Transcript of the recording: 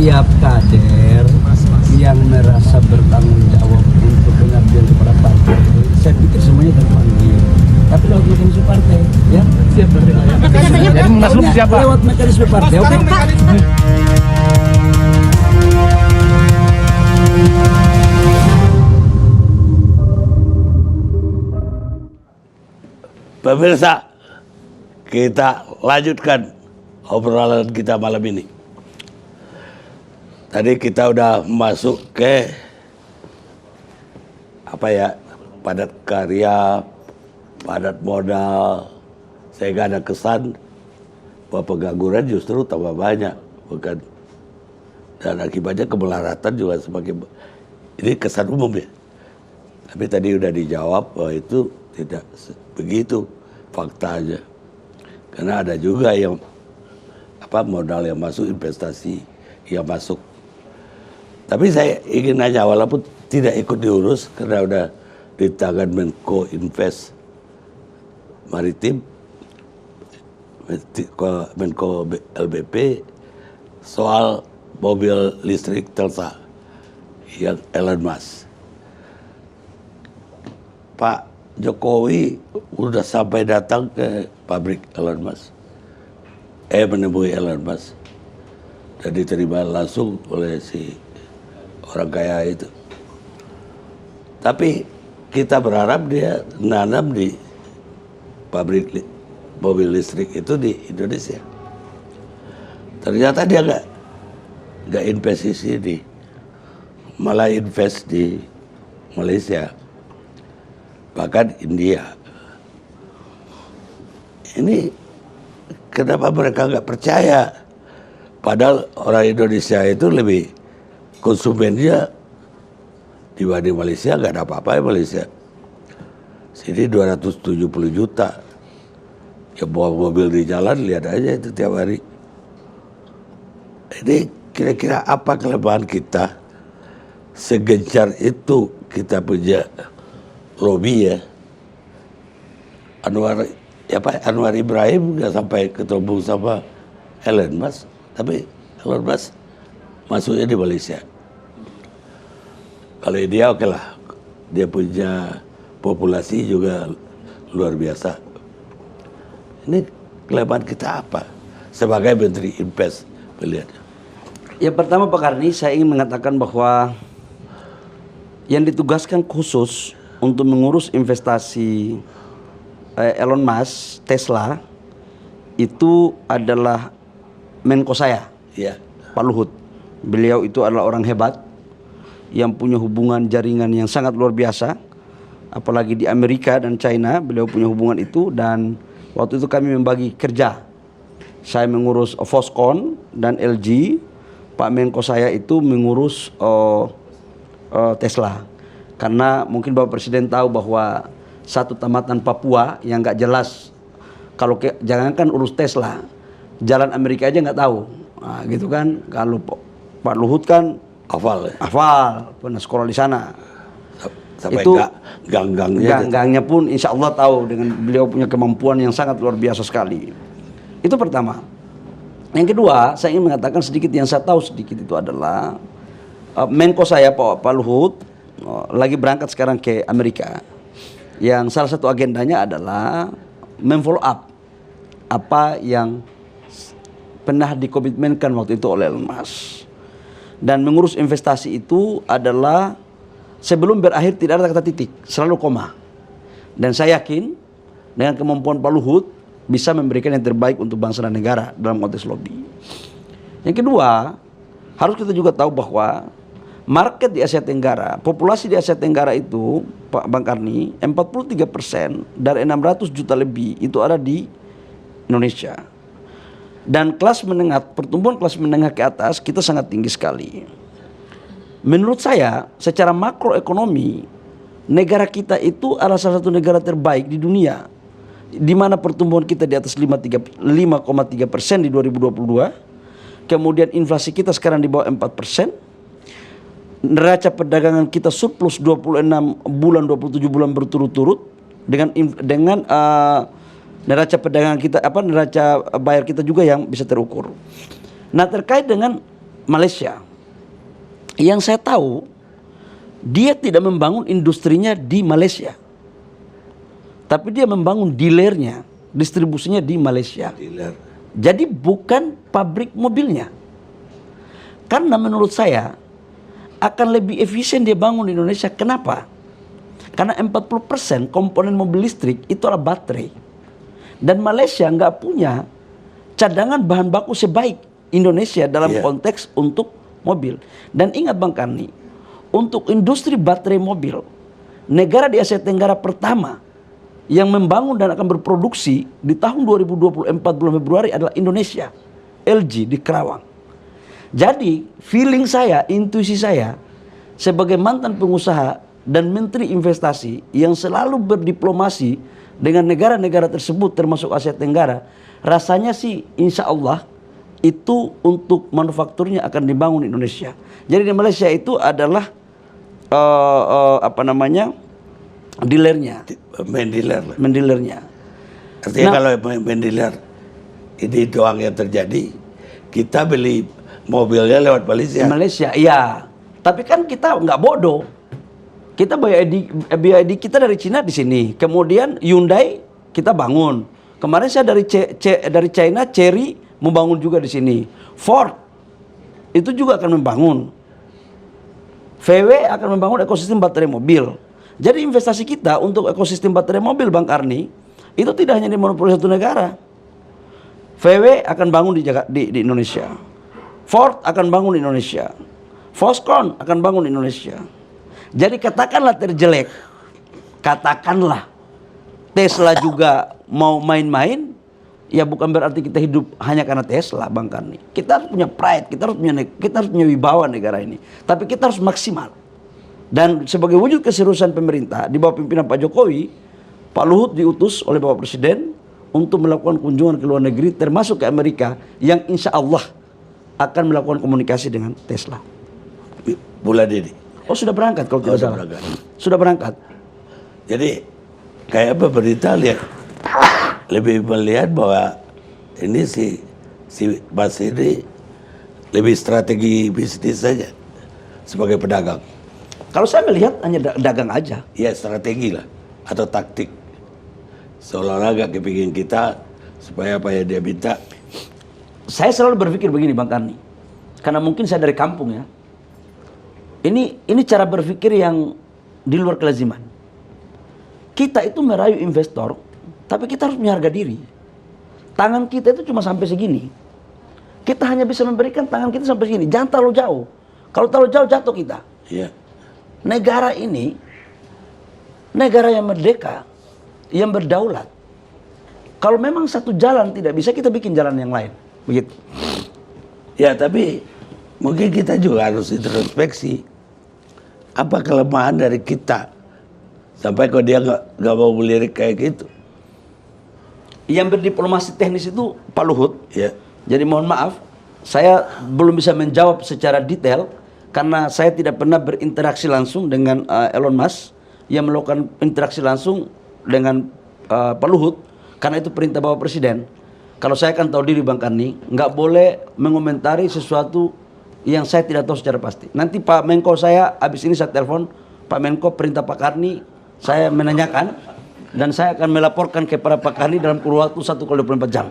setiap kader yang merasa bertanggung jawab untuk pengabdian kepada partai, saya pikir semuanya terpanggil. Tapi lewat mekanisme partai, ya. Siap berarti. Jadi munaslup siapa? Lewat mekanisme partai, oke? Pemirsa, kita lanjutkan obrolan kita malam ini. Tadi kita udah masuk ke padat karya, padat modal, sehingga ada kesan bahwa pengangguran justru tambah banyak, bukan? Dan akibatnya kemelaratan juga semakin. Ini kesan umum ya. Tapi tadi udah dijawab bahwa itu tidak begitu faktanya. Karena ada juga yang modal yang masuk, investasi yang masuk. Tapi saya ingin nanya, walaupun tidak ikut diurus karena udah di tangan Menko Invest Maritim, Menko LBP, soal mobil listrik Tesla yang Elon Musk. Pak Jokowi udah sampai datang ke pabrik Elon Musk, menemui Elon Musk dan diterima langsung oleh si orang kaya itu. Tapi kita berharap dia nanam di pabrik mobil listrik itu di Indonesia. Ternyata dia nggak invest di sini, malah invest di Malaysia, bahkan India. Ini kenapa mereka nggak percaya? Padahal orang Indonesia itu lebih konsumennya dibanding Malaysia, nggak ada apa-apa ya Malaysia. Sini 270 juta. Ya bawa mobil di jalan, lihat aja itu tiap hari. Ini kira-kira apa kelemahan kita? Segencar itu kita punya lobby ya. Anwar Ibrahim nggak sampai ketemu sama Elon Musk, tapi Elon Musk masuknya di Malaysia. Kalau dia oke lah, dia punya populasi juga luar biasa. Ini kelemahan kita apa sebagai Menteri Invest melihatnya? Yang pertama Pak Karni, saya ingin mengatakan bahwa yang ditugaskan khusus untuk mengurus investasi Elon Musk, Tesla, itu adalah Menko saya, ya. Pak Luhut. Beliau itu adalah orang hebat yang punya hubungan jaringan yang sangat luar biasa. Apalagi di Amerika dan China, beliau punya hubungan itu. Dan waktu itu kami membagi kerja. Saya mengurus Foxconn dan LG. Pak Menko saya itu mengurus Tesla. Karena mungkin Bapak Presiden tahu bahwa satu tamatan Papua yang nggak jelas, jangankan urus Tesla, jalan Amerika aja nggak tahu. Nah, gitu kan. Kalau Pak Luhut kan hafal ya? Hafal, pernah sekolah di sana. Sampai itu gang-gangnya pun insya Allah tahu, dengan beliau punya kemampuan yang sangat luar biasa sekali. Itu pertama. Yang kedua, saya ingin mengatakan sedikit yang saya tahu sedikit itu adalah Menko saya Pak Luhut lagi berangkat sekarang ke Amerika, yang salah satu agendanya adalah memfollow up apa yang pernah dikomitmenkan waktu itu oleh Elon Musk. Dan mengurus investasi itu adalah sebelum berakhir tidak ada kata titik, selalu koma. Dan saya yakin dengan kemampuan Pak Luhut bisa memberikan yang terbaik untuk bangsa dan negara dalam konteks lobby. Yang kedua, harus kita juga tahu bahwa market di Asia Tenggara, populasi di Asia Tenggara itu, Pak Bang Karni, 43% dari 600 juta lebih itu ada di Indonesia. Dan kelas menengah, pertumbuhan kelas menengah ke atas kita sangat tinggi sekali. Menurut saya, secara makroekonomi, negara kita itu adalah salah satu negara terbaik di dunia, di mana pertumbuhan kita di atas 5,3% di 2022. Kemudian inflasi kita sekarang di bawah 4%. Neraca perdagangan kita surplus 27 bulan berturut-turut, dengan neraca perdagangan kita, neraca bayar kita juga yang bisa terukur. Nah, terkait dengan Malaysia. Yang saya tahu, dia tidak membangun industrinya di Malaysia, tapi dia membangun dealernya, distribusinya di Malaysia. Dealer. Jadi bukan pabrik mobilnya. Karena menurut saya akan lebih efisien dia bangun di Indonesia. Kenapa? Karena 40% komponen mobil listrik itu adalah baterai. Dan Malaysia nggak punya cadangan bahan baku sebaik Indonesia dalam konteks untuk mobil. Dan ingat Bang Karni, untuk industri baterai mobil, negara di Asia Tenggara pertama yang membangun dan akan berproduksi di tahun 2024 bulan Februari adalah Indonesia, LG di Kerawang. Jadi feeling saya, intuisi saya sebagai mantan pengusaha dan menteri investasi yang selalu berdiplomasi dengan negara-negara tersebut termasuk Asia Tenggara, rasanya sih insya Allah itu untuk manufakturnya akan dibangun di Indonesia. Jadi di Malaysia itu adalah dealernya, mendealernya. Artinya kalau mendealer ini doang yang terjadi, kita beli mobilnya lewat Malaysia. Malaysia, iya. Tapi kan kita nggak bodoh. Kita BYD kita dari Cina di sini. Kemudian Hyundai kita bangun. Kemarin saya dari China, Chery membangun juga di sini. Ford itu juga akan membangun. VW akan membangun ekosistem baterai mobil. Jadi investasi kita untuk ekosistem baterai mobil Bang Karni itu tidak hanya dimonopoli satu negara. VW akan bangun di Indonesia. Ford akan bangun di Indonesia. Foxconn akan bangun di Indonesia. Jadi katakanlah terjelek, katakanlah Tesla juga mau main-main, ya bukan berarti kita hidup hanya karena Tesla, Bang Karni. Kita harus punya pride, kita harus punya wibawa negara ini. Tapi kita harus maksimal. Dan sebagai wujud keseriusan pemerintah di bawah pimpinan Pak Jokowi, Pak Luhut diutus oleh Bapak Presiden untuk melakukan kunjungan ke luar negeri, termasuk ke Amerika, yang insya Allah akan melakukan komunikasi dengan Tesla. Bulan ini. Oh sudah berangkat kalau tidak salah. Sudah berangkat. Jadi kayak pemerintah lebih melihat bahwa ini si Mas ini lebih strategi bisnis saja sebagai pedagang. Kalau saya melihat hanya dagang aja. Ya strategi lah atau taktik. Seolah-olah gak kepingin kita supaya apa yang dia minta. Saya selalu berpikir begini Bang Karni. Karena mungkin saya dari kampung ya. Ini cara berpikir yang di luar kelaziman. Kita itu merayu investor, tapi kita harus punya harga diri. Tangan kita itu cuma sampai segini. Kita hanya bisa memberikan tangan kita sampai segini. Jangan terlalu jauh. Kalau terlalu jauh jatuh kita. Iya. Negara ini, negara yang merdeka, yang berdaulat. Kalau memang satu jalan tidak bisa, kita bikin jalan yang lain. Begitu. Ya tapi mungkin kita juga harus introspeksi. Apa kelemahan dari kita sampai kok dia nggak mau melirik kayak gitu. Yang berdiplomasi teknis itu Pak Luhut. Ya. Jadi mohon maaf, saya belum bisa menjawab secara detail karena saya tidak pernah berinteraksi langsung dengan Elon Musk yang melakukan interaksi langsung dengan Pak Luhut karena itu perintah Bapak Presiden. Kalau saya kan tahu diri Bang Karni, nggak boleh mengomentari sesuatu yang saya tidak tahu secara pasti. Nanti Pak Menko saya, habis ini saya telepon, Pak Menko perintah Pak Karni, saya menanyakan, dan saya akan melaporkan kepada Pak Karni dalam kurun waktu 1 kali 24 jam.